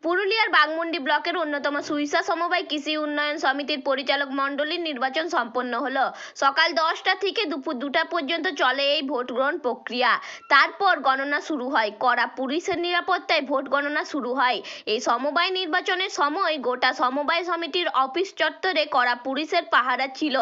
পুরুলিয়ার বাঘমুন্ডি ব্লকের অন্যতম সুইসা সমবায় কৃষি উন্নয়ন সমিতির পরিচালক মণ্ডলীর নির্বাচন সম্পন্ন হলো। সকাল 10টা থেকে দুপুর 2টা পর্যন্ত চলে এই ভোট গ্রহণ প্রক্রিয়া। তারপর গণনা শুরু হয়। কড়া পুলিশের নিরাপত্তায় ভোট গণনা শুরু হয়। এই সমবায় নির্বাচনের সময় গোটা সমবায় সমিতির অফিস চত্বরে কড়া পুলিশের পাহারা ছিল।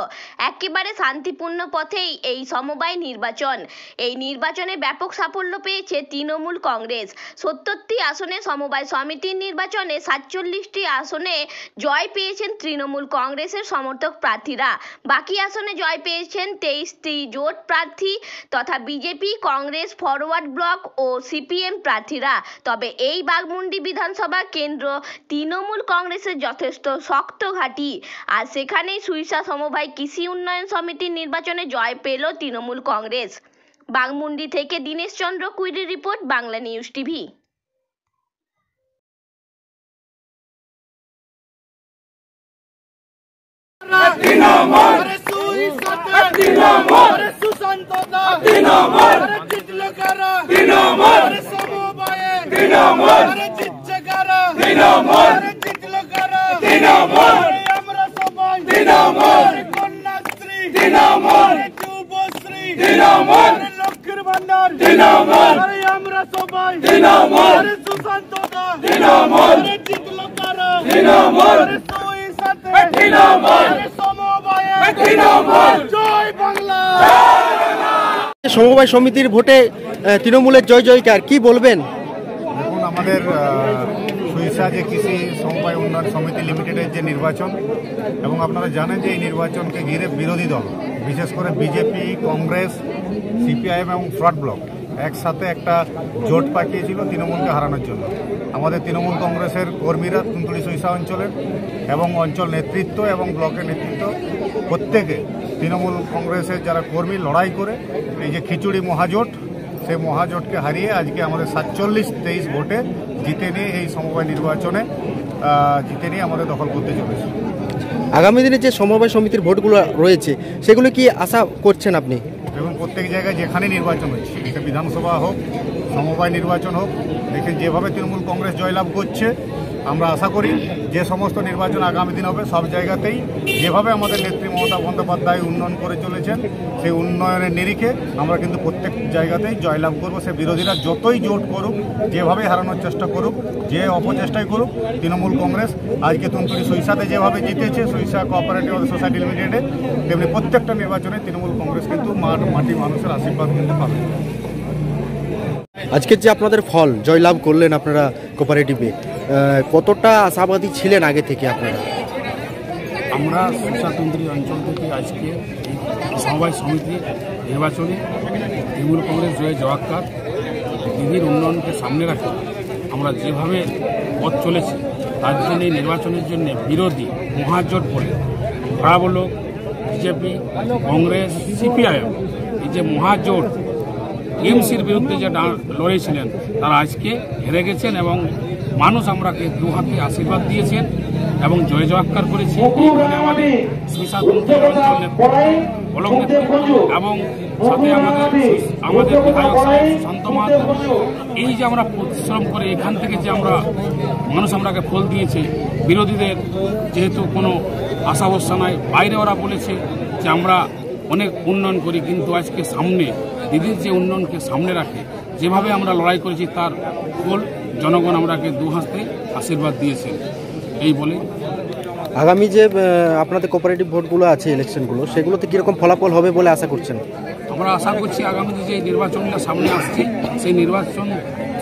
একেবারে শান্তিপূর্ণ পথেই এই সমবায় নির্বাচন। এই নির্বাচনে ব্যাপক সাফল্য পেয়েছে তৃণমূল কংগ্রেস। 70টি আসনে সমবায় সমিতির নির্বাচনে 47টি আসনে জয় পেয়েছেন তৃণমূল কংগ্রেসের সমর্থক প্রার্থীরা। বাকি আসনে জয় পেয়েছেন 23টি জোট প্রার্থী তথা বিজেপি, কংগ্রেস, ফরওয়ার্ড ব্লক ও সিপিএম প্রার্থীরা। তবে এই বাঘমুন্ডি বিধানসভা কেন্দ্র তৃণমূল কংগ্রেসের যথেষ্ট শক্ত ঘাঁটি। আর সেখানেই সুইসা সমবায় কৃষি উন্নয়ন সমিতির নির্বাচনে জয় পেল তৃণমূল কংগ্রেস। বাঘমুন্ডি থেকে দীনেশ চন্দ্র কুইরের রিপোর্ট, বাংলা নিউজ টিভি। সমবায় সমিতির ভোটে তৃণমূলের জয় জয়কার, কি বলবেন? দেখুন, আমাদের সুইসা যে কৃষি সমবায় উন্নয়ন সমিতি লিমিটেডের যে নির্বাচন, এবং আপনারা জানেন যে এই নির্বাচনকে ঘিরে বিরোধী দল, বিশেষ করে বিজেপি, কংগ্রেস, সিপিআইএম এবং ফ্রড ব্লক একসাথে একটা জোট পাকিয়েছিল তৃণমূলকে হারানোর জন্য। আমাদের তৃণমূল কংগ্রেসের কর্মীরা তুনতুড়ি সুইসা অঞ্চলের এবং অঞ্চল নেতৃত্ব এবং ব্লকের নেতৃত্ব প্রত্যেকে তৃণমূল কংগ্রেসের যারা কর্মী লড়াই করে এই যে খিচুড়ি মহাজোট, সেই মহাজোটকে হারিয়ে আজকে আমাদের 47-23 ভোটে জিতে নিয়ে এই সমবায় নির্বাচনে জিতে নিয়ে আমাদের দখল করতে চলেছে। আগামী দিনে যে সমবায় সমিতির ভোটগুলো রয়েছে সেগুলো কি আশা করছেন আপনি? এবং প্রত্যেক জায়গায় যেখানে নির্বাচন হচ্ছে, সে বিধানসভা হোক, সমবায় নির্বাচন হোক, দেখেন যেভাবে তৃণমূল কংগ্রেস জয়লাভ করছে, আমরা আশা করি যে সমস্ত নির্বাচন আগামী দিন হবে সব জায়গাতেই যেভাবে আমাদের নেত্রী মমতা বন্দ্যোপাধ্যায় উন্নয়ন করে চলেছেন, সেই উন্নয়নের নিরিখে আমরা কিন্তু প্রত্যেক জায়গাতেই জয়লাভ করব। সে বিরোধীরা যতই জোট করুক, যেভাবে হারানোর চেষ্টা করুক, যে অপচেষ্টাই করুক, তৃণমূল কংগ্রেস আজকে তুনতুড়ি সুইসাতে যেভাবে জিতেছে, সুইসা কোঅপারেটিভ সোসাইটি লিমিটেডে, তেমনি প্রত্যেকটা নির্বাচনে তৃণমূল কংগ্রেস কিন্তু মাটি মানুষের আশীর্বাদ কিন্তু পাবে। আজকের যে আপনাদের ফল জয়লাভ করলেন আপনারা কোঅপারেটিভে, কতটা আশাবাদী ছিলেন আগে থেকে আপনারা? আমরা সুইসা তুনতুড়ি অঞ্চল থেকে আজকে সমবায় সমিতি নির্বাচনে তৃণমূল কংগ্রেস জয় জওয়াক্কার দিদির উন্নয়নকে সামনে রাখে আমরা যেভাবে পথ চলেছি, তার জন্য এই নির্বাচনের জন্য বিরোধী মহাজোট বলে ধরা বলো বিজেপি, কংগ্রেস, সিপিআইএম, এই যে মহাজোট টিএমসির বিরুদ্ধে যে লড়েছিলেন তারা আজকে হেরে গেছেন এবং মানুষ আমরাকে দু হাতে আশীর্বাদ দিয়েছেন এবং জয় জওয়াক্কার করেছি। এইখানে আমাদের সুইসা তুনতুড়ি অঞ্চলের ব্লক নেতৃত্ব এবং সাথে আমাদের বিধায়ক সাহেব সুশান্ত মাহাতো, এই যে আমরা পরিশ্রম করে এখান থেকে যে আমরা মানুষ আমরাকে ফল দিয়েছে, বিরোধীদের যেহেতু কোনো আশা ভরসা নাই, বাইরে ওরা বলেছে যে আমরা অনেক উন্নয়ন করি, কিন্তু আজকে সামনে দিদির যে উন্নয়নকে সামনে রাখে যেভাবে আমরা লড়াই করেছি তার ফল জনগণ আমরাকে দু হাতে আশীর্বাদ দিয়েছে। এই বলে আগামী যে আপনাদের কোঅপারেটিভ ভোটগুলো আছে, ইলেকশনগুলো, সেগুলোতে কীরকম ফলাফল হবে বলে আশা করছেন? আমরা আশা করছি আগামীতে যে নির্বাচনটা সামনে আসছে সেই নির্বাচন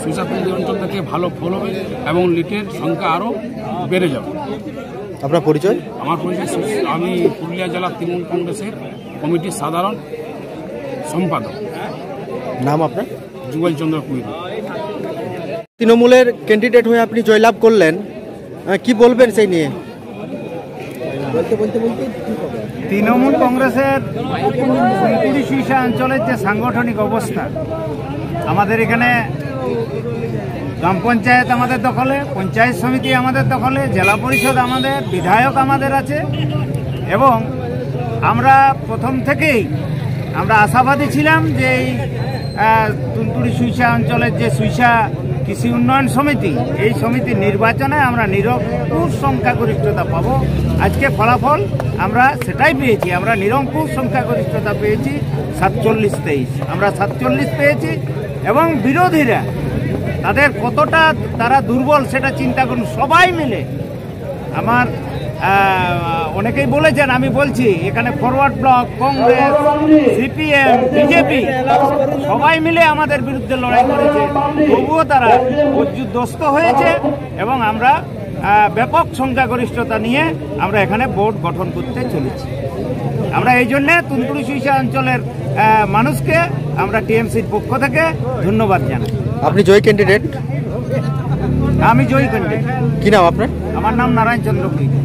সুইসা তুনতুড়ি অঞ্চল থেকে ভালো ফল হবে এবং লিটের সংখ্যা আরও বেড়ে যাবে। আপনার পরিচয়? আমার পরিচয়, আমি পুরুলিয়া জেলা তৃণমূল কংগ্রেসের কমিটির সাধারণ সম্পাদক। নাম আপনার? যুগল চন্দ্র কুইর। তৃণমূলের ক্যান্ডিডেট হয়ে আপনি জয়লাভ করলেন, কি বলবেন সেই নিয়ে? তৃণমূল কংগ্রেসের তুনতুড়ি সুইসা অঞ্চলের যে সাংগঠনিক অবস্থা, আমাদের এখানে গ্রাম পঞ্চায়েত আমাদের দখলে, পঞ্চায়েত সমিতি আমাদের দখলে, জেলা পরিষদ আমাদের, বিধায়ক আমাদের আছে এবং আমরা প্রথম থেকেই আমরা আশাবাদী ছিলাম যে এই তুনতুড়ি সুইসা অঞ্চলের যে সুইসা কৃষি উন্নয়ন সমিতি, এই সমিতির নির্বাচনে আমরা নিরঙ্কুশ সংখ্যাগরিষ্ঠতা পাবো। আজকে ফলাফল আমরা সেটাই পেয়েছি, আমরা নিরঙ্কুশ সংখ্যাগরিষ্ঠতা পেয়েছি 47-23, আমরা 47 পেয়েছি। এবং বিরোধীরা তাদের কতটা তারা দুর্বল সেটা চিন্তা করুন। সবাই মিলে আমার অনেকেই বলেছেন, আমি বলছি এখানে forward block, Congress, CPM, BJP সবাই মিলে আমাদের বিরুদ্ধে লড়াই করেছে, তবুও তারা পর্যুদস্ত হয়েছে এবং আমরা ব্যাপক সংখ্যাগরিষ্ঠতা নিয়ে আমরা এখানে বোর্ড গঠন করতে চলেছি। আমরা এই জন্যে তুনকুড়ি সুইসা অঞ্চলের মানুষকে আমরা টিএমসির পক্ষ থেকে ধন্যবাদ জানাই। আপনি জয়ী ক্যান্ডিডেট? আমি জয়ী ক্যান্ডিডেট। কি নাম আপনার? আমার নাম নারায়ণ চন্দ্র ভুঁইয়া।